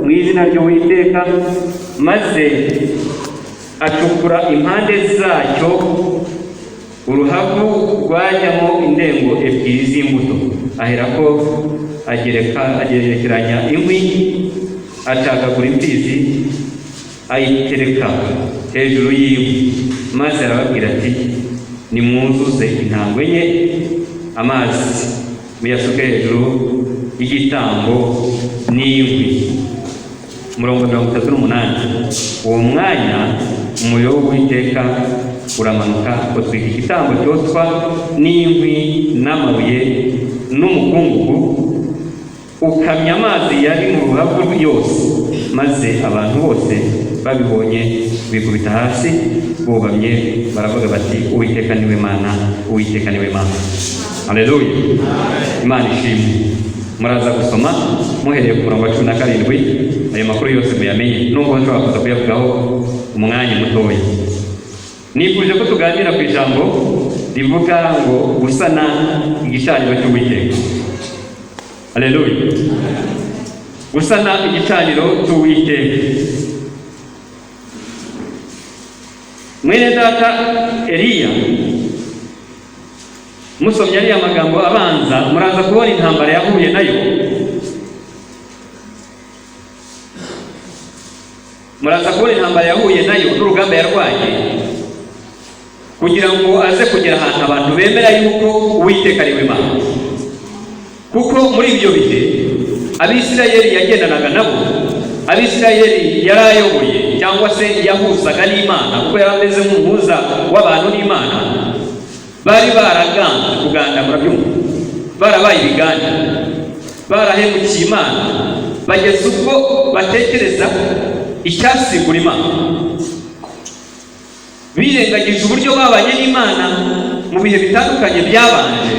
mu izina ry'Uwiteka, maze acukura impande zacyo uruhavu rwajyamo indengo ebyiri z'imbuto. Aherako agerekeranya inkwi, acagagura imfizi, ayitereka hejuru y'inkwi, maze arababwira ati, nimwuzuze intambwe enye amazi, muyasuke hejuru y'igitambo n'inkwi. Murongo 38. Uwo mwanya umuriro w'Uwiteka uramanuka utwika igitambo cyotwa n'inkwi n'amabuye n'umukungugu, ukamya amazi yari mu ruhavu yose, maze abantu bose babibonye bikubita hasi bubamye, baravuga bati, Uwiteka niwe Mana, Uwiteka niwe Mana. Haleluya. Imana ishimwe. Muraza gusoma muhereye ku murongo wa 17. Ayo makuru yose muyamenye, nubwo nshobora kuza kuyavugaho umwanya mutoya. Nifuje ko tuganira ku ijambo rivuga ngo gusana igicaniro cy'Uwiteka. Haleluya. Gusana igicaniro cy'Uwiteka. Mwene data Eliya, musomye ariya magambo abanza, muraza kubona intambara yahuye nayo. Muraza kubona intambara yahuye nayo n'urugamba yarwaye, kugira ngo aze kugera ahantu abantu bemera yuko Uwiteka ari we Mana. Kuko muri ibyo bihe Abisirayeli yagendanaga nabo, Abisirayeli yari ayoboye cyangwa se yahuzaga n'Imana, kuko yari ameze nk'umuhuza w'abantu n'Imana. Bari baraganze kuganda, murabyumva, barabaye ibiganda, barahemukiye Imana, bageze ubwo batekereza icyasigura Imana. Birengagije uburyo babanye n'Imana mu bihe bitandukanye byabanje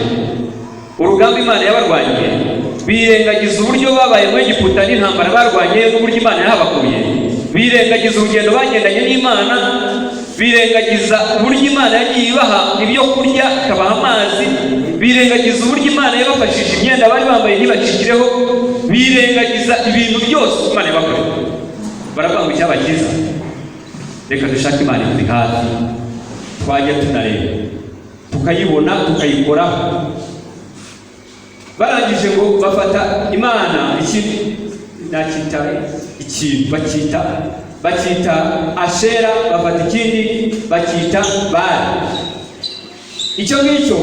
urugamba Imana yabarwaniye, birengagiza uburyo babaye mu Egiputa n'intambara barwanye n'uburyo Imana yahabakuye, birengagiza urugendo bagendanye n'Imana, birengagiza uburyo Imana yagiye ibaha ibyo kurya, ikabaha amazi, birengagiza uburyo Imana yabafashije imyenda bari bambaye ntibacikireho, birengagiza ibintu byose Imana yabakoreye. Baravuga ngo icyaba cyiza, reka dushake Imana turi hafi, twajya tunareba tukayibona tukayikoraho. Barangije ngo bafata Imana ikintu bakita Ashera, bafata ikindi bakita Bali. Icyo ngicyo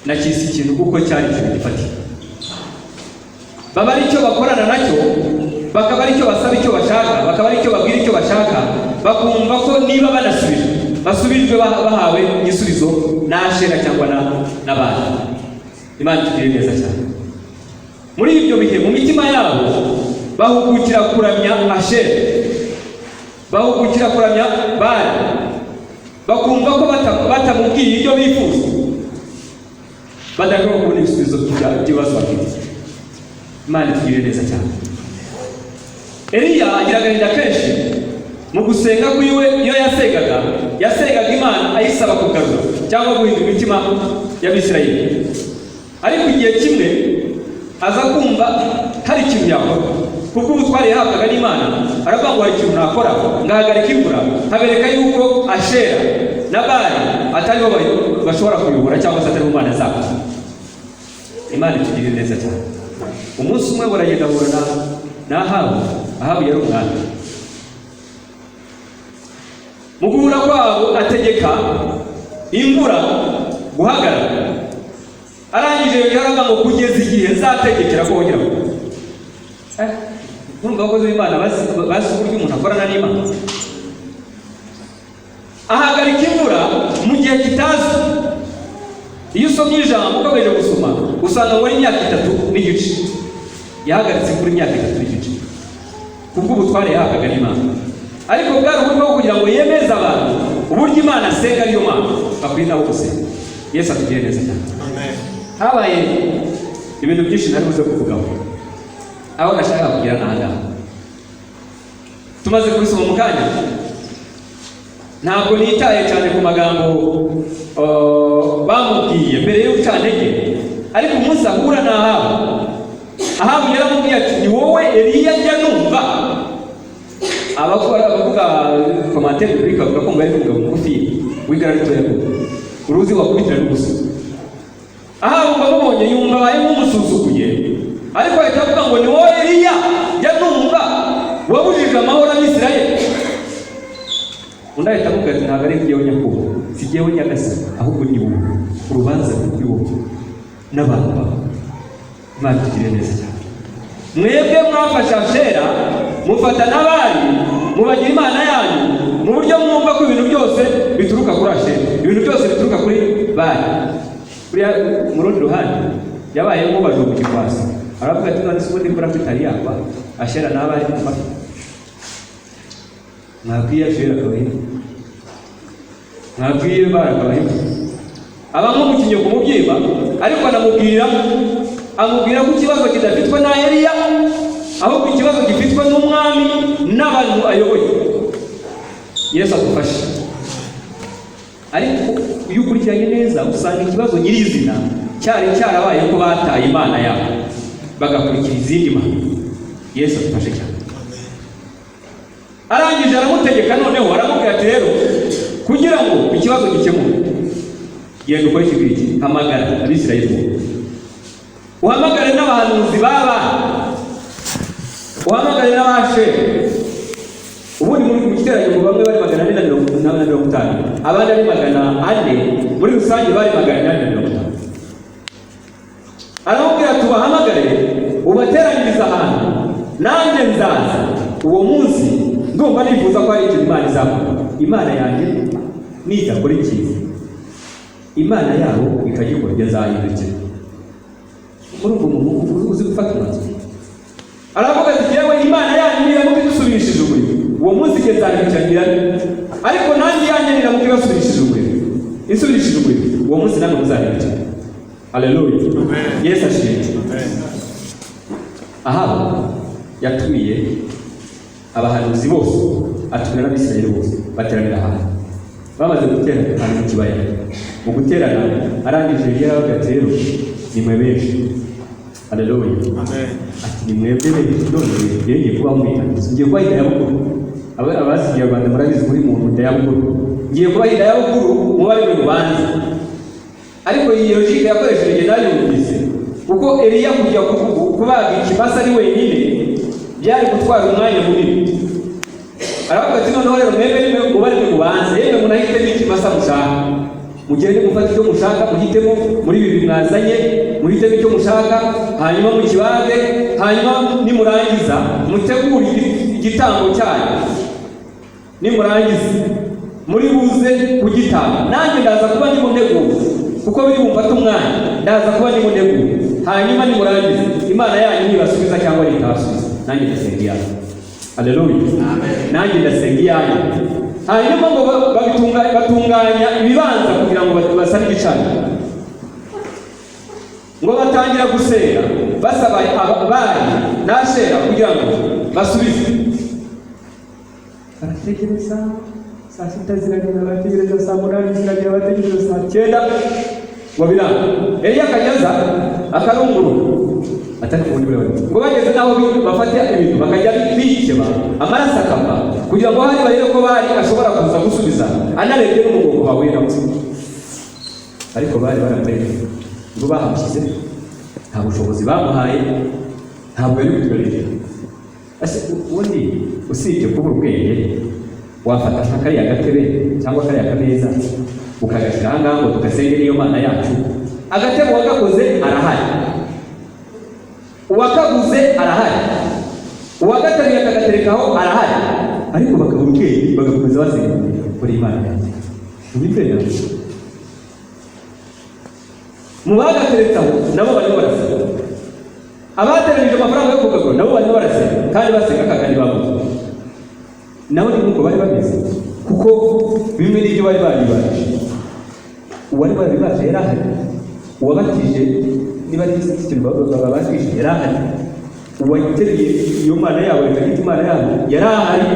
nakisi ikintu kuko cyari ikintu gifatika. Baba ari cyo bakorana nacyo, bakaba ari cyo basaba icyo bashaka, bakaba ari cyo babwira icyo bashaka, bakumva ko niba basubijwe bahawe igisubizo na Ashera cyangwa na Bali. Imana itugirire neza cyane. Muri ibyo bihe mu mitima yabo bahugukira kuramya Ashera, bahugukira kuramya Bali, bakumva ko batamubwiye ibyo bifuza badashobora kubona ibisubizo by'ibibazo bafite. Imana itugirire neza cyane. Eliya agira agahinda kenshi mu gusenga kwiwe. Iyo yasengaga Imana ayisaba kugarura cyangwa guhindura imitima y'Abisirayeli. Ariko igihe kimwe aza kumva hari ikintu yakora, kuko ubutware yahabwaga n'Imana. Aravuga ngo hari ikintu nakora, ngahagarika imvura, nkabereka yuko Ashera na Bali atariho bashobora kuyobora cyangwa se atari mu Mana zabo. Imana itugirire neza cyane. Umunsi umwe baragenda bahura na Ahabu yari umwami. Mu guhura kwabo ategeka imvura guhagarara. Arangije yaravuga ngo kugeza igihe nzategekera ko wongera kuba. Urumva abakozi b'Imana bazi uburyo umuntu akorana n'Imana. Ahagarika imvura mu gihe kitazi. Iyo usomye ijambo ukomeje gusoma usanga muri imyaka 3 n'igice yahagaritse kuri imyaka 3 n'igice, kubwo ubutware yahabwaga n'Imana. Ariko bwari uburyo bwo kugira ngo yemeze abantu uburyo Imana asenga ariyo Mana bakwiye nabo gusenga. Yesu atugirire neza cyane. Amen. Habaye ibintu byinshi nari buze kuvugaho, aho nashaka kugira n'ahangaha tumaze kubisoma mu kanya. Ntabwo nitaye cyane ku magambo bamubwiye mbere y'ucantege, ariko umunsi ahura na Ahabu yaramubwiye ati, ni wowe Eliya ajya numva abavuga komantere buri kavuga ko ngari umugabo mugufi wigararito yakuba uruzi wakubitira n'ubusa aha umubonye yumva baye nk'umusuzuguye ariko ahita avuga ngo ni wowe Eliya jya numva wabujije amahoro y'Isirayeli. Undi ahita avuga ati ntabwo ari njyewe Yakobo, si njyewe Nyagasani, ahubwo ni wowe, urubanza ruri wowe n'abantu bawe. Imana itugirire neza cyane. Mwebwe mwafashe Ashera mufata n'abari mubagira imana yanyu mu buryo mwumva ko ibintu byose bituruka kuri Ashera, ibintu byose bituruka kuri bari. Kuriya mu rundi ruhande yabaye nk'ubaje mu gikwasi, aravuga ati none sibundi kora kwitari yaba Ashera n'abari mu mafi mwabwiye Ashera akabaye mwabwiye barakabaye abamwe mu kinyoko mu byiba, ariko amubwira ko ikibazo kidafitwe na Eliya, ahubwo ikibazo gifitwe n'umwami n'abantu ayoboye. Yesu agufashe. Ariko iyo ukurikiranye neza usanga ikibazo nyirizina cyarabaye ko bataye Imana yabo bagakurikira izindi mana. Yesu agufashe cyane. Arangije aramutegeka noneho aramubwira ati rero kugira ngo ikibazo gikemuke genda ukore iki hamagara Abisirayeli, uhamagare n'abahanuzi baba, uhamagare n'Abashera. Ubundi muri giteranyo bamwe bari 450, abandi ari 400, muri rusange bari 450. Aramubwira ati ubahamagare ubateranyiriza ahantu, nanjye nzaza uwo munsi ndumva nifuza ko ari icyo Imana izakora. Imana yanjye nidakora ikintu, Imana yabo ikagikora ibyo nzayibukira. Muri ubwo muntu uzi gufata umwanzuro aravuga ati yewe Imana yanyu niramuka idusubirishije umurimo uwo munsi igihe nzabikiragira, ariko nanjye yanjye niramuka ibasubirishije umurimo isubirishije umurimo uwo munsi namwe muzabikira. Haleluya. Yesu ashimwe. Aha yatumiye abahanuzi bose, atumira n'Abisirayeli bose bateranira hamwe. Bamaze guterana ahantu mu kibaya, mu guterana arangije yaravuga ati rero ni mwe benshi. Haleluya. Amen. Ati ni mwebwe benshi none ngiye kuba mwitanditse, ngiye kuba Hidayabukuru. Abazi Ikinyarwanda murabizi muri muntu Hidayabukuru, ngiye kuba Hidayabukuru mu bari mu rubanza. Ariko iyi logique yakoresheje nayo yumvise, kuko Eliya kujya kubaga ikimasa ari wenyine byari gutwara umwanya munini. Aravuga ati noneho rero mwebwe mu bari mu rubanza, yewe munahite n'ikimasa mushaka, mugende mufate icyo mushaka, muhitemo muri ibi mwazanye, muhitemo icyo mushaka, hanyuma mukibage, hanyuma nimurangiza mutegure igitambo cyanyu. Nimurangiza muri buze kugitanga, nanjye ndaza kuba ndimo ntegura, kuko biri bumfata umwanya, ndaza kuba ndimo ntegura. Hanyuma nimurangiza Imana yanyu nibasubiza cyangwa nitasubiza, nanjye ndasenga iyanyu. Haleluya. Amen. Nanjye ndasenga iyanyu. Hanyuma ngo batunganya ibibanza kugira ngo basane igicaniro. Ngo batangira gusenga basaba abari n'Ashera kugira ngo basubize. Barategereza saa 6 ziragenda, barategereza saa 8 ziragenda, barategereza saa 9 ngo biranga. Eliya akageza akarunguru atari ubundi bwe, ngo bageze naho bafate ibintu bakajya bikeba amaraso akava, kugira ngo hari barebe ko bari ashobora kuza gusubiza anarebye n'umugongo wawe n'amutse. Ariko bari barambaye ngo bahamushyize, nta bushobozi bamuhaye, ntabwo yari kutugarira. Ase ubundi usibye kubura ubwenge wafata akariya gatebe cyangwa akariya kameza ukagashyira aha ngaha ngo tugasenge niyo Mana yacu. Agatebe wagakoze arahari, uwakaguze arahari, uwagateriye akagaterekaho arahari, ariko bakabura ubwenge bagakomeza basenga kuri Imana yacu. Ubitera mu bagaterekaho nabo barimo barasenga, abateranije amafaranga yo kugagura nabo barimo barasenga, kandi basenga kakandi baguze. Nabo ni nk'uko bari bameze, kuko bimwe n'ibyo bari baribajije. Uwari baribaje yari ahari, uwabatije niba ari ikintu babatije yari ahari, uwateruye iyo Mana yabo ikagita Imana yabo yari ahari,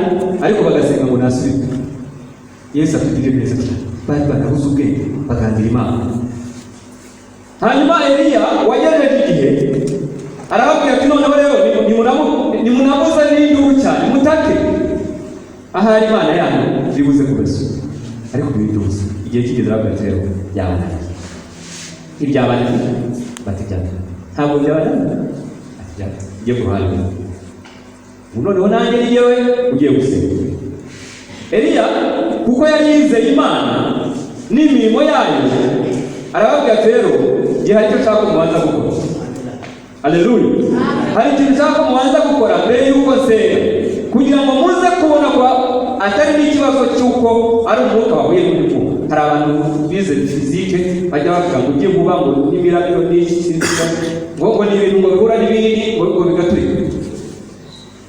ariko bagasenga ngo nasubike. Yesu atugirire neza cyane. Bari barabuze ubwenge bagandira Imana. Hanyuma Eliya wagejeje igihe arababwira ati noneho rero ahari Imana yanyu ribuze kubasura. Ariko ibi byose igihe kigeze bagatero byabana ibyabana batijyana ntabwo byabana atijyana igiye ku ruhande noneho nanjye yewe ugiye gusenga. Eliya kuko yari yizeye Imana n'imirimo yayo arababwira ati rero gihe hari icyo nshaka mubanza gukora. Haleluya. Hari ikintu nshaka mubanza gukora mbere y'uko nsenga kugira ngo muze kubona ko atari n'ikibazo cy'uko ari umwuka wahuye n'umutima. Hari abantu bize fizike bajya bavuga ngo ugiye kuba ngo n'imirabyo n'iki ngo ni ibintu ngo bihura n'ibindi ngo bigaturika.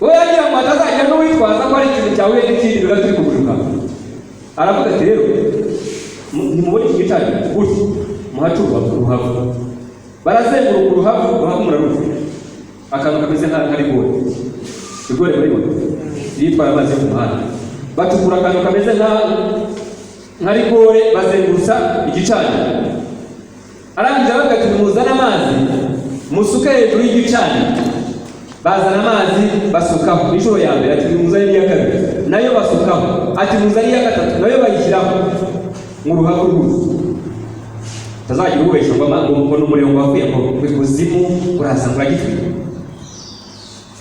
Wowe yagira ngo atazajya n'uwitwaza ko ari ikintu cyahuye n'ikindi bigaturi kuguruka. Aravuga ati rero nimubone iki gicari gutya muhacurwa uruhavu. Barazenguruka uruhavu muraruka. Akantu kameze nk'arigore. Igore muri moto yitwara amazi ku muhanda. Batukura akantu kameze nk'arigore bazengurutsa igicaniro. Arangije aravuga ati muzana amazi musuke hejuru y'igicaniro. Bazana amazi basukaho inshuro ya mbere ati muzane iya kabiri nayo basukaho ati muzane iya gatatu nayo bayishyiraho mu ruhavu rwose. Tazagira ububeshya ngo n'umuriro wavuye mu kuzimu uraza uragitwika.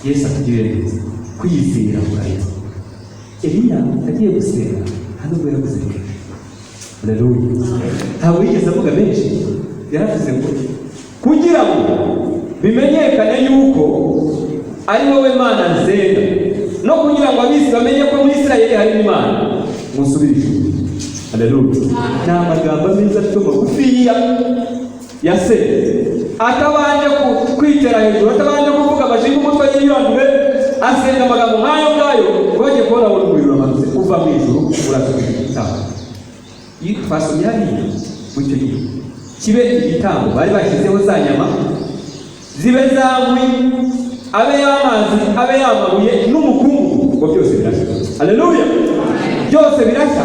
Yesu atugirire neza kwizera kuraheza. Eliya agiye gusenga hano ubwo yaragusenga. Haleluya. Ntabwo yigeze avuga menshi, yaravuze ngo kugira ngo bimenyekane yuko ari wowe Mana nsenga no kugira ngo abisi bamenye ko muri Isirayeli hari Imana musubirije. Haleluya. Nta magambo meza atuma gufiya yase atabanje kwitera hejuru, atabanje kuvuga amajingo umutwe yiyandure, asenga amagambo nk'ayo ngayo bagiye kubona wari umuriro amaze kuva mu ijuru urasubira igitabo. Twasomye hariya mu icyo gihe kibe igitambo bari bashyizeho za nyama zibe zankwi abe y'amazi abe y'amabuye n'umukungugu ngo byose birashya. Haleluya. Byose birashya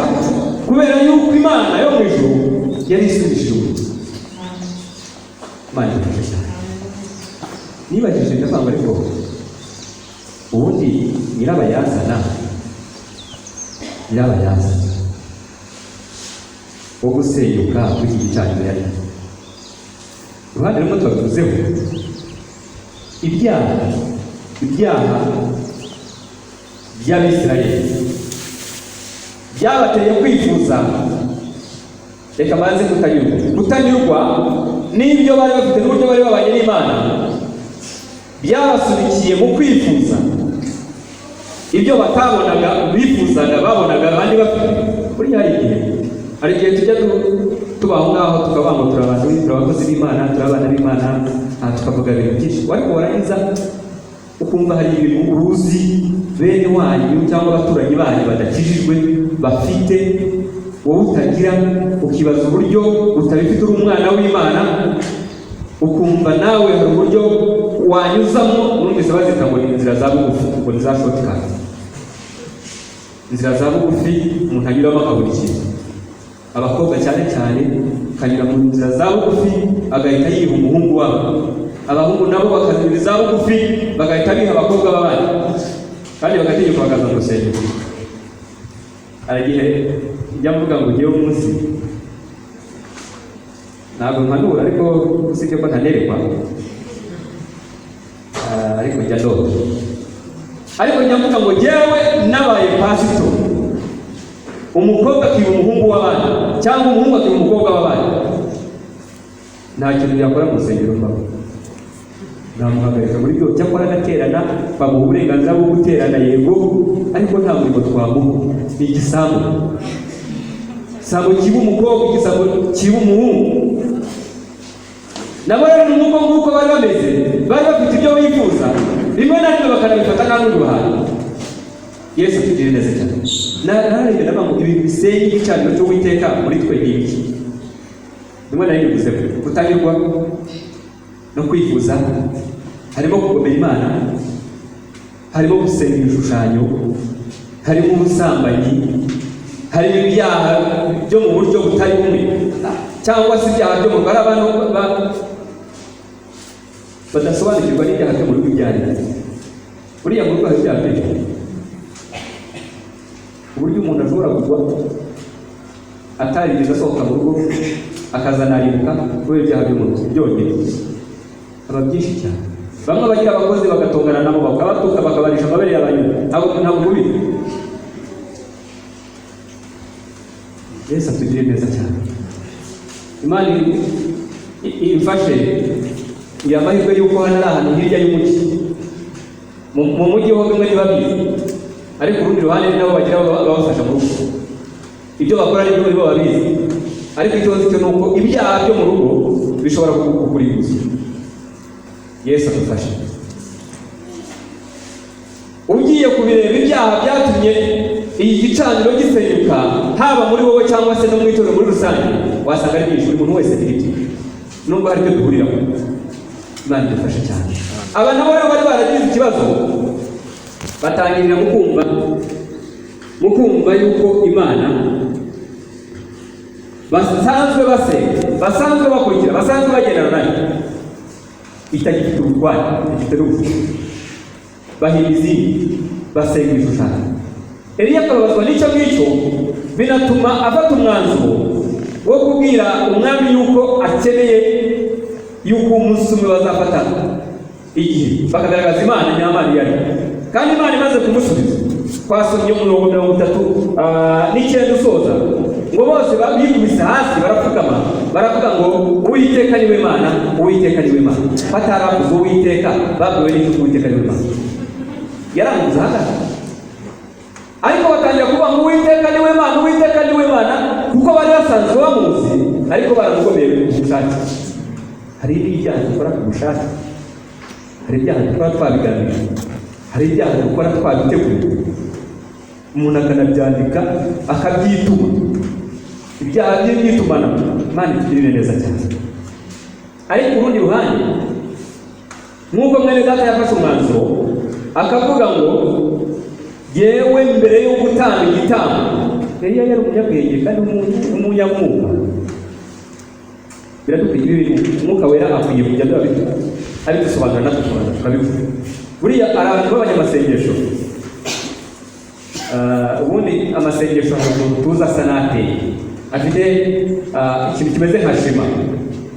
kubera yuko Imana yo mu ijuru yari isubishije ubusa. Imana ifashe cyane. Nibajije ndavanga ariko ubundi nyirabayazana wo gusenyuka kuri iki gicaniro yari uruhande rumwe tubavuzeho ibyaha by'Abisirayeli byabateye kwifuza. Reka maze kutanyurwa n'ibyo bari bafite n'uburyo bari babanye n'Imana byabasubikiye mu kwifuza ibyo batabonaga bifuzaga babonaga abandi bafite. Kuri hari igihe tujya tubaho ngaho tukavuga ngo turabakozi b'Imana, turabana b'Imana, tukavuga ibintu byinshi, ariko warangiza ukumva hari ibintu uruzi bene wanyu cyangwa abaturanyi banyu badakijijwe bafite wowe utagira, ukibaza uburyo utabifite uri umwana w'Imana, ukumva nawe hari uburyo wanyuzamo. Numvise bazita ngo ni inzira za bugufi, ngo ni za shortcut. Inzira za bugufi umuntu anyuramo akabura ikintu. Abakobwa cyane kanyura mu nzira za bugufi agahita yiha umuhungu wabo. Abahungu nabo bakazira za bugufi bagahita biha abakobwa b'abandi kandi bagategeka bakaza mu rusengero. Aragihe njya mvuga ngo ngewe umunsi ntabwo mpanura ariko usibye ko ntanerekwa, ariko njya ndota, ariko njya mvuga ngo ngewe nabaye pasito umukobwa akiba umuhungu w'abandi cyangwa umuhungu akiba umukobwa w'abandi, nta kintu yakora mu rusengero rwawe. Namuhagarika muri byo cyakora agaterana bamuha uburenganzira bwo guterana yego, ariko nta murimo twamuha. Ni igisambo kiba umukobwa, igisambo kiba umuhungu. Nabo rero n'uko nguko bari bameze, bari bafite ibyo bifuza, rimwe na rimwe bakanabifata nk'uruhande. Yesu atugirire neza cyane. Nararebe n'abantu ibintu bisenya igicaniro cy'Uwiteka muri twe n'ibiki. Rimwe na rimwe bivuze kutanyurwa no kwifuza, harimo kugomera Imana, harimo gusenga ibishushanyo, harimo ubusambanyi, harimo ibyaha byo mu buryo butari bumwe, cyangwa se ibyaha byo mu bari abantu badasobanukirwa n'ibyaha byo mu rugo ibyari. Buriya mu rugo hari ibyaha byinshi. uburyo umuntu ashobora kugwa atarigeze asohoka mu rugo akazanaribuka kubera ibyaha by'umuntu byongeye aba byinshi cyane. Bamwe bagira abakozi bagatongana nabo bakabatuka bakabarisha amabere y'abanyuma ntabwo bubi. Yesu atugire neza cyane. Imana imfashe iyo amahirwe y'uko hano ari ahantu hirya y'umujyi mu mujyi ho bimwe ntibabizi, ariko urundi ruhande nabo bagira babafasha mu rugo, ibyo bakora ari byo babizi, ariko ikibazo cyo nuko ibyaha byo mu rugo bishobora kukurimbuza. Yesu adufashe. Ugiye kubireba ibyaha byatumye iyi gicaniro gisenyuka, haba muri wowe cyangwa se no mu itorero muri rusange, wasanga ari byinshi, buri muntu wese afite nubwo hari ibyo duhuriramo. Imana idufashe cyane. Aba nabo rero bari baragize ikibazo, batangirira mu kumva yuko Imana basanzwe basenga, basanzwe bakurikira, basanzwe bagendana nayo itagifite ubutwari, ifite n'ubufu, bahinda izindi, basenga ibishushanyo. Eliya akababazwa n'icyo ngicyo, binatuma afata umwanzuro wo kubwira umwami yuko akeneye yuko umunsi umwe bazafata igihe bakagaragaza Imana nyamana yari, kandi Imana imaze kumusubiza. Twasomye umurongo 39 usoza ngo bose bikubise hasi barapfukama, baravuga ngo Uwiteka niwe Mana, Uwiteka niwe Mana. Bataravuze Uwiteka, babwiwe n'icyo Uwiteka niwe Mana. Yaramuvuze hagati, ariko batangira kuvuga ngo Uwiteka niwe Mana, Uwiteka niwe Mana, kuko bari basanzwe bamuzi, ariko baramugomeye ku bushake. Hari ibyaha dukora ku bushake, hari ibyaha dukora twabiganira, hari ibyaha dukora twabiteguye, umuntu akanabyandika akabyituma. Ibyaha by'imyitumana Imana itugirire neza cyane. Ariko urundi ruhande, nk'uko mwene data yafashe umwanzuro akavuga ngo yewe mbere yo gutanga igitambo, Eliya yari umunyabwenge kandi umunyamwuka. Biradukwiye ibintu umwuka wera akwiye kujya abidusobanura natwe tukabivuga. Buriya abantu b'abanyamasengesho, ubundi amasengesho umuntu tuzi asa n'ateye, afite ikintu kimeze nka shema,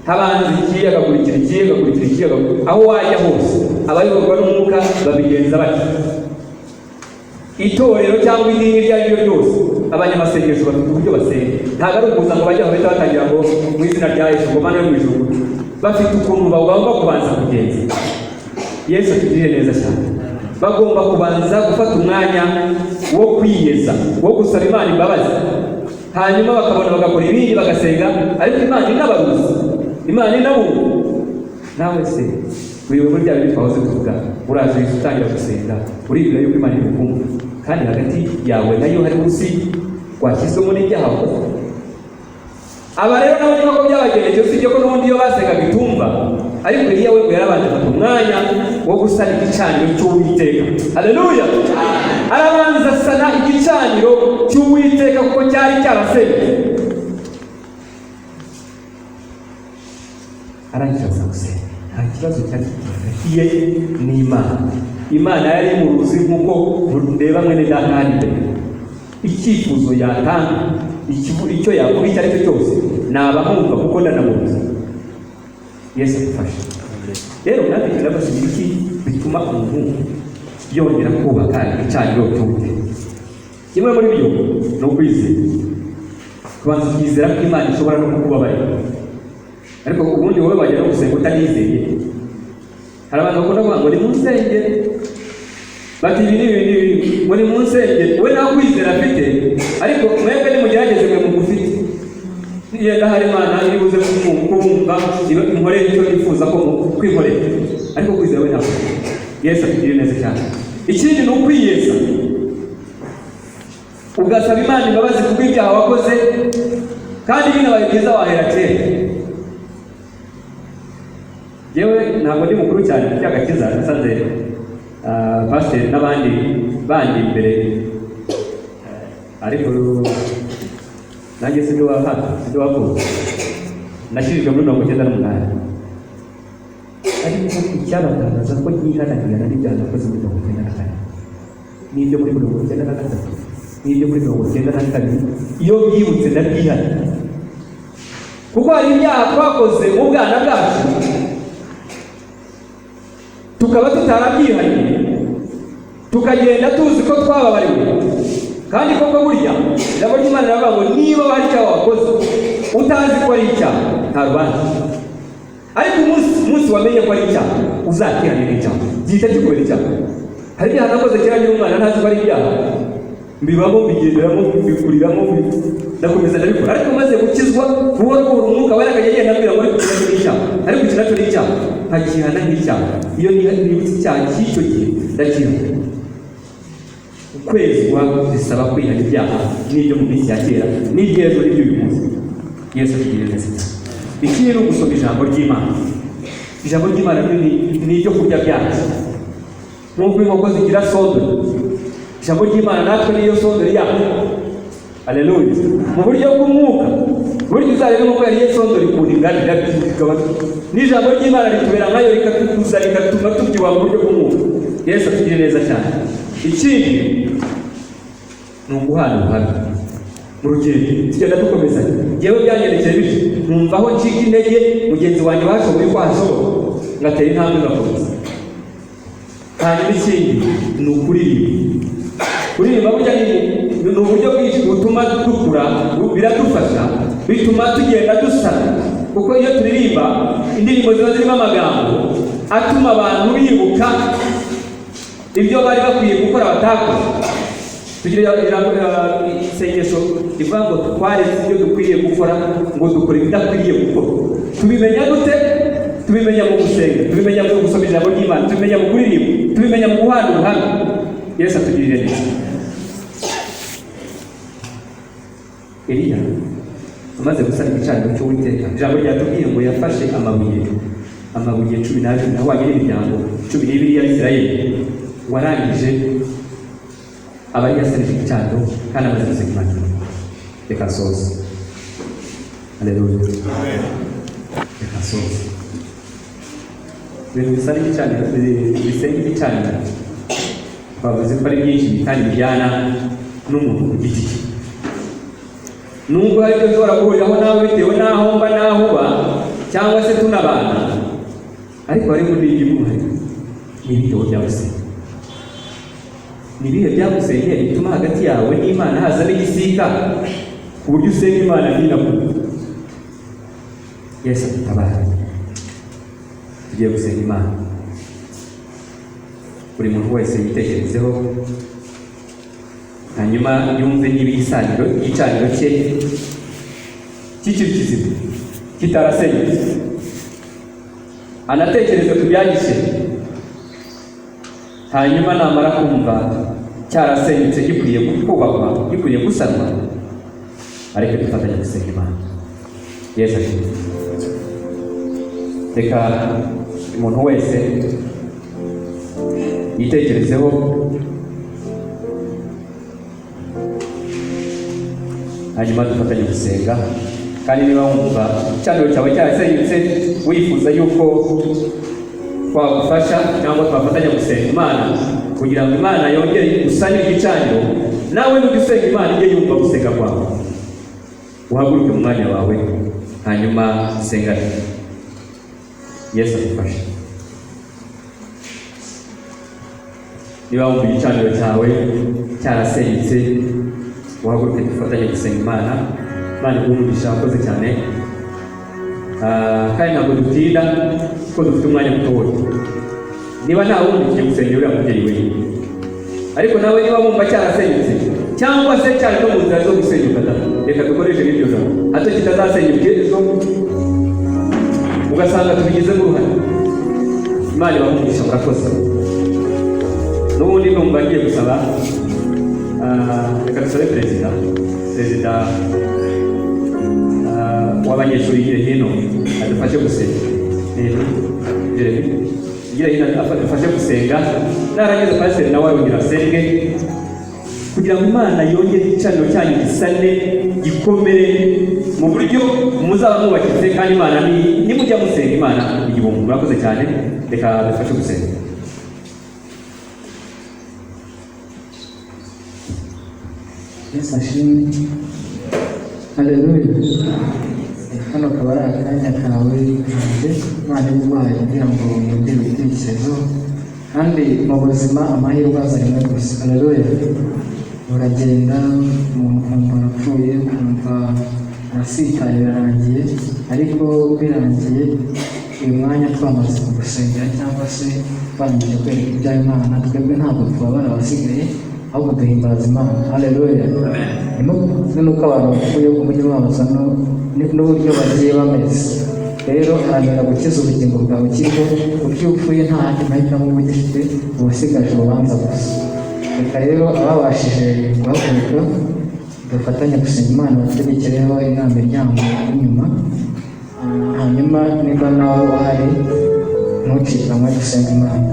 habanza iki agakurikira iki agakurikira iki, aho wajya hose abayoborwa n'umwuka babigenza bati. Itorero cyangwa idini iryo ari ryo ryose, abanyamasengesho bafite uburyo basenga. Ntabwo ari ukuza ngo bajya bahita batangira ngo mu izina rya Yesu ngo Mana yo mu ijuru, bafite ukuntu bagomba kubanza kugenza. Yesu atugirire neza cyane. Bagomba kubanza gufata umwanya wo kwiyeza, wo gusaba Imana imbabazi, hanyuma bakabona bagakora ibindi bagasenga. Ariko Imana inabaruzi, Imana inabungu. Nawe se wiwe muri bya bintu twahoze tuvuga, uraje utangira gusenga, uribwira yuko Imana ibukumva, kandi hagati yawe nayo hari urusi rwashyizwemo n'ibyaha. Aba rero nabo niko byabageneje, usibye ko n'ubundi iyo basengaga itumba, ariko Eliya we yarabanje afata umwanya wo gusana igicaniro cy'Uwiteka. Haleluya! Arabanza asana igicaniro cy'Uwiteka kuko cyari cyarasenywe. Arangiza gusenga, nta kibazo cyari kigiye n'Imana. Imana yari mu ruzi nk'uko ndeba mwene data hari imbere. Icyifuzo yatanga, icyo yavuga icyo ari cyo cyose, nabamwumva kuko ndanamuzi. Yesu adufashe. Rero natwe turabashyira iki bituma umuntu yongera kubaka igicaniro cy'Uwiteka. Kimwe muri byo ni ukwizera. Kubanza kwizera ko Imana ishobora no kukubabarira. Ariko ubundi wowe wajya no gusenga utanizeye. Hari abantu bakunda kuvuga ngo ni mu nsengero, bati ibi n'ibindi, ngo ni mu nsengero. We nta kwizera afite, ariko mwebwe nimugerageze mwe mugufite. Yenda hari Imana iri buze kumva inkorera icyo yifuza ko kwinkorera, ariko kwizera we ntabwo. Yesu atugirire neza cyane. Ikindi ni ukwiyeza, ugasaba Imana imbabazi kuko ibyaha wakoze, kandi binabaye byiza wahera kera. Yewe ntabwo ndi mukuru cyane ku cyagakiza, nasanze pasiteri n'abandi bandi imbere, ariko nanjye sibyo wahata, sibyo wakuze. Nashirijwe muri 98. Ariko icyabatangaza ko yihanagirana n'ibyaha nakoze muri 94 n'ibyo muri 93. n'ibyo kuri 92 iyo byibutse ndabyihana, kuko hari ibyaha twakoze mu bwana bwacu tukaba tutarabyihanye, tukagenda tuzi ko twababariwe, kandi koko burya ijambo ry'Imana riravuga ngo niba hari icyaha wakoze utazi ko ari icyaha nta rubanza, ariko umunsi wamenye ko ari icyaha uzakihanira icyaha gihita kikubera icyaha. Hari ibyaha nakoze kera nkiri umwana ntazi ko ari ibyaha, mbibamo mbigenderamo mbikuriramo ndakomeza ndabikora, ariko maze gukizwa buhoro buhoro umwuka wera akajya agenda ambwira ngo ariko iki icyaha, ariko iki nacyo ni icyaha, nkagihana nk'icyaha. Iyo nibutse icyaha cy'icyo gihe ndakihana. Ukwezwa bisaba kwihana ibyaha n'ibyo mu minsi ya kera n'ibyezo n'ibyo bikunze. Yesu atugirire neza cyane. Ikindi ni ugusoma ijambo ry'Imana. Ijambo ry'Imana ni ibyo kurya byacu, nk'uko inkoko zigira sondori, ijambo ry'Imana natwe niyo sondori yacu. Haleluya. Mu buryo bw'umwuka, buryo uzarebe nk'uko yariye sondori ukuntu ingana ikaba n'ijambo ry'Imana ritubera nkayo rikatukuza rigatuma tubyibuha mu buryo bw'umwuka. Yesu atugirire neza cyane. Ikindi ni uguhana ubuhamya mu rugendo tugenda dukomeza. Yewe byanyerekeye bityo numva aho ncika intege mugenzi wanjye washoboye ko ashobora ngatera intambwe ngakomeza. Hanyuma ikindi ni kuririmba burya ni uburyo bwinshi butuma dukura, biradufasha, bituma tugenda dusana, kuko iyo turirimba indirimbo ziba zirimo amagambo atuma abantu bibuka ibyo bari bakwiye gukora batakoze. Tugira isengesho rivuga ngo twaretse ibyo dukwiriye gukora ngo dukore ibidakwiriye gukora. Tubimenya dute? Tubimenya mu gusenga, tubimenya mu gusoma ijambo ry'Imana, tubimenya mu kuririmba, tubimenya mu guhana ubuhamya. Yesu atugirire neza. Eliya amaze gusana igicaniro cy'Uwiteka, ijambo ryatubwiye ngo yafashe amabuye 12 ahwanye n'imiryango 12 ya Isirayeli, warangije abari yasanije igicaniro kandi amaze guseka Imana. Reka soze. Haleluya. Amen. Reka soze. Ibintu bisa n'igicaniro, bisenga igicaniro, bavuze ko ari byinshi kandi bijyana n'umuntu ku giti cye. Nubwo hari ibyo ushobora guhuriraho nawe bitewe n'aho mba n'aho uba cyangwa se tunabana, ariko hari muri iby'umuhari n'ibitabo byagusenga. Ni ibihe byagusengeye bituma hagati yawe n'Imana hazamo igisika ku buryo usenga Imana ntinakure. Yesu adutabare. Tugiye gusenga Imana. Buri muntu wese yitekerezeho, hanyuma yumve niba igicaniro cye kikiri kizima kitarasenyutse, anatekereze ku byagishe, hanyuma namara kumva cyarasenyutse gikwiriye kubakwa, gikwiriye gusanwa, areke dufatanye gusenga Imana. Yesu ashimwe. Reka umuntu wese yitekerezeho, hanyuma dufatanye gusenga. Kandi niba wumva igicaniro cyawe cyarasenyutse wifuza yuko twagufasha cyangwa twafatanya gusenga Imana kugira ngo Imana yongere gusanire igicaniro, nawe nugusenga Imana ijye yumva gusenga kwawe, uhaguruke mu mwanya wawe hanyuma usengane. Yesu adufashe. Niba wumva igicaniro cyawe cyarasenyutse, uhaguruke dufatanye gusenga Imana. Imana iguhe wakoze cyane. Kandi ntabwo dutinda kuko dufite umwanya mutoya. Niba nta wundi ugiye gusengera uriya mubyeyi wenyine, ariko nawe niba wumva cyarasenyutse cyangwa se cyari no mu nzira zo gusenyuka, reka dukoreshe n'iryo jambo, hato kitazasenyuka ejo ugasanga tubigizemo uruhare. Imana ibahe murakoze. N'ubundi numva ngiye gusaba, reka dusabe perezida w'abanyeshuri hirya hino adufashe gusenga. Adufashe gusenga, narangiza pasiteri nawe arongera asenge kugira ngo Imana yongere igicaniro cyanyu gisane gikomere mu buryo muzaba mwubakitse, kandi Imana nimujya musenga Imana igihumbi. Murakoze cyane. Reka dufashe gusenga. Yesu ashimwe. Haleluya. Hano akaba ari akanya kawe kanjye Imana y'ubuhaye kugira ngo wumve ibitekerezo, kandi mu buzima amahirwe aza rimwe gusa. Haleluya. Uragenda ukumva urapfuye, ukumva arasitaye birarangiye, ariko birangiye uyu mwanya twamaze kugusengera cyangwa se twangije kwereka ibya Imana, twebwe ntabwo tubabara abasigaye, ahubwo duhimbaza Imana. Haleluya. Nuko abantu bapfuye uburyo babaza n'uburyo bagiye bameze. Rero haranira gukiza ubugingo bwawe ukiriho, uburyo upfuye nta handi mahitamo uba ugifite, uba usigaje urubanza gusa. Reka rero ababashije guhaguruka dufatanye gusenga Imana, bategekereho inama iryamye inyuma, hanyuma niba nawe uhari ntucikanwe dusenga Imana.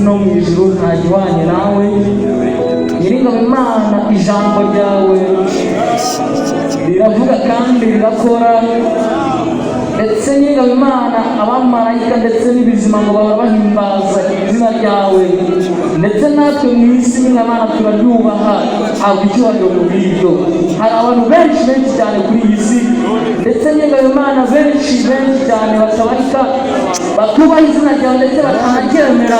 No mu ijuru nta gihwanye nawe. Nyiringabo Imana, ijambo ryawe riravuga kandi rirakora, ndetse nyiringabo Imana abamarayika ndetse n'ibizima ngo bahora bahimbaza izina ryawe, ndetse natwe mu isi nyiringabo Imana turaryubaha, habwa icyubahiro mu bw'ibyo. Hari abantu benshi cyane kuri iyi si, ndetse nyiringabo Imana benshi cyane batabarika batubaha izina ryawe ndetse batanaryemera,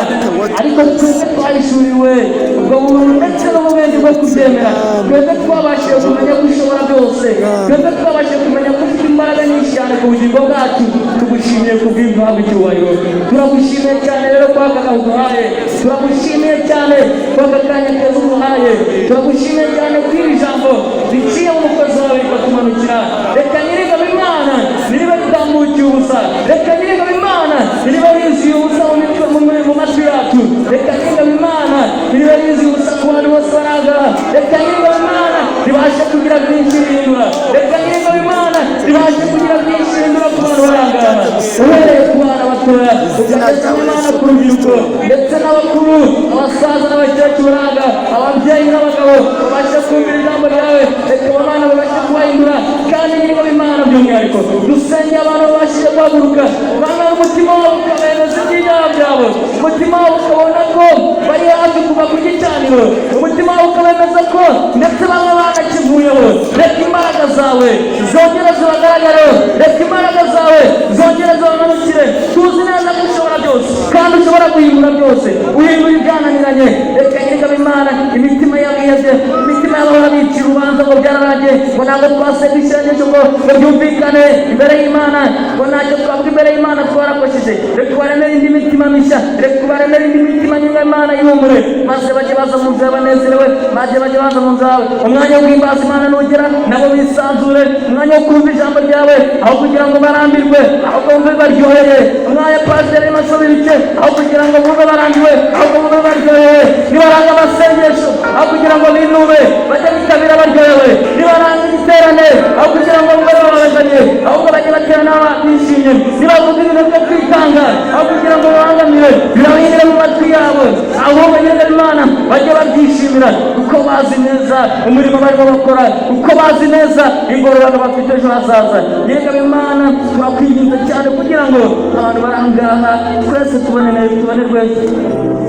ariko twebwe twahishuriwe ubwo buntu ndetse n'ububindi bwo kuryemera. Twebwe twabashije kumenya ko ushobora byose, twebwe twabashije kumenya ko ufite imbaraga nyinshi cyane ku bugingo bwacu. Tugushimiye ku bw'ibyo, habwa icyubahiro. Turagushimiye cyane rero kwa aka kanya uduhaye, turagushimiye cyane kwa aka kanya keza uduhaye, turagushimiye cyane ku iri jambo riciye mu mukozi wawe rikatumanukira. Reka nyiringabo Imana niba ritambukiye ubusa, reka nyiringabo Imana niba rizuye ubusa mu matwi yacu, reka nyiringabo Imana niba rizuye ubusa ku bantu bose barangara, reka nyiringabo Imana ribashe kugira byinshi rihindura, reka nyiringabo Imana ribashe kugira byinshi rihindura ku bantu barangara, uhereye ku bana batoya ukageza Imana ku rubyiruko ndetse n'abakuru, abasaza n'abakecuru baranga, ababyeyi n'abagabo babashe kumvira ijambo ryawe. Reka Imana babashe kubahindura, kandi nyiringabo Imana by'umwihariko dusenge abantu babashije guhaguruka, bamara umutima wabo ukabemeza iby'ibyaha byabo, umutima wabo ukabona ko bari hafi kuva ku gicaniro, umutima wabo ukabemeza ko ndetse bamwe banakivuyeho. Reka imbaraga zawe zongere zibagaragareho, reka imbaraga zawe zongere zibamanukire. Tuzi neza ko ushobora byose kandi ushobora guhindura byose, uhindura ibyananiranye. Reka nyiringabo Imana imitima y'abihebye, imitima y'abahora bicira urubanza ngo byararangiye, ngo ntabwo twaseka ishengesho ngo byumvikane imbere y'Imana, ngo ntacyo twavuga imbere y'Imana twarakosheje. Reka ubaremere indi mitima mishya, reka ubaremere indi mitima nyiringabo Imana ihumure, maze bajye baza mu nzu banezerewe, maze bajye baza mu nzu yawe. Umwanya wo guhimbaza Imana nugera nabo bisanzure, umwanya wo kumva ijambo ryawe aho kugira ngo barambirwe, ahubwo bumve baryoheye. Umwanya pasiteri y'amasobe bike aho kugira ngo bumve barambiwe, ahubwo bumve baryoheye. Nibaranga amasengesho aho kugira ngo binume, bajye bitabira baryohewe. Nibaranga igiterane aho kugira ngo bumve bababazanye, ahubwo bajye baterana bishimye. Nibavuga ibintu byo kwitanga aho kugira ngo babangamire, birabahindira mu matwi yabo, ahubwo nyiringabo Imana bajye babyishimira, kuko bazi neza umurimo barimo bakora, kuko bazi neza ingororano bafite ejo hazaza. Nyiringabo Imana turakwinginze cyane kugira ngo abantu barangaha twese tubonerwe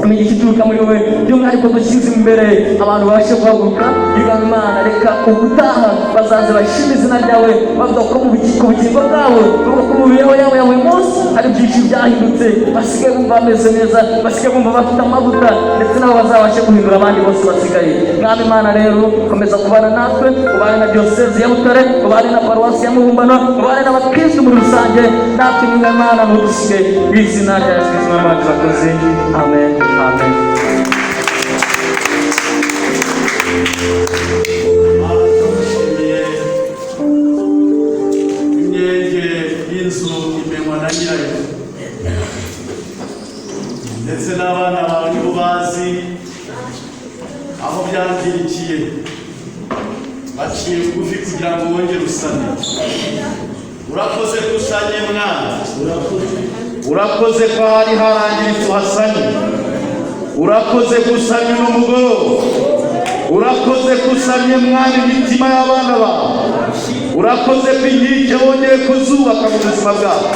imigisha ituruka muri wowe, by'umwihariko dushyize imbere abantu babashe guhaguruka. Nyiringabo Imana reka ubutaha bazaze bashima izina ryawe, bavuga ko ku bugingo bwabo, bavuga ko mu mibereho yabo ya buri munsi hari byinshi byahindutse, basigaye bumva bameze neza, basigaye bumva bafite amavuta, ndetse nabo bazabashe guhindura abandi bose basigaye. Mwami Imana rero komeza kubana natwe, ubane na diyosezi ya Butare, ubane na paruwasi ya Mubumbano, ubane n'abakristo muri rusange, natwe nyiringabo Imana ntudusige. Izina rya Yesu Kristo n'abandi bakozi, amen, amen. imyenge y'inzu imenywa na nyirayo, ndetse n'abana bawe nibo bazi aho byangirikiye, baciye bugufi kugira ngo wongere usane. Urakoze kusanye mwana, urakoze ko hari harangiritse uhasanye, urakoze kusanye n'umugongo, urakoze kusanye mwana imitima y'abana bawe, urakoze ko inkike wongeye kuzubaka mu buzima bwawe,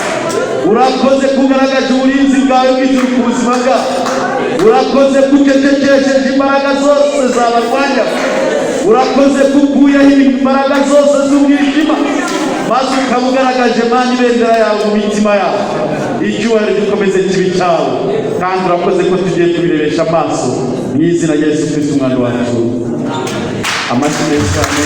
urakoze kugaragaje uburinzi bwawe bw'ijuru ku buzima bwawe, urakoze kucecekesheje imbaraga zose zabarwanya, urakoze kukuyeho imbaraga zose z'umwijima, maze ukaba ugaragaje Mana ibendera yawe mu mitima yawe. Icyubahiro gikomeze kibi cyawe, kandi urakoze ko tugiye tubirebesha amaso mu izina rya Yesu Kristo umwana wacu. Amashyi menshi cyane.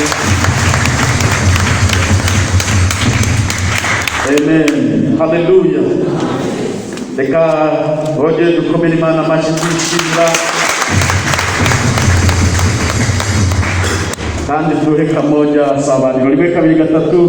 Amen. Haleluya. Reka rongere dukomere Imana amashyi twishimira, kandi tuhe kamoja sabaniro rimwe kabiri gatatu.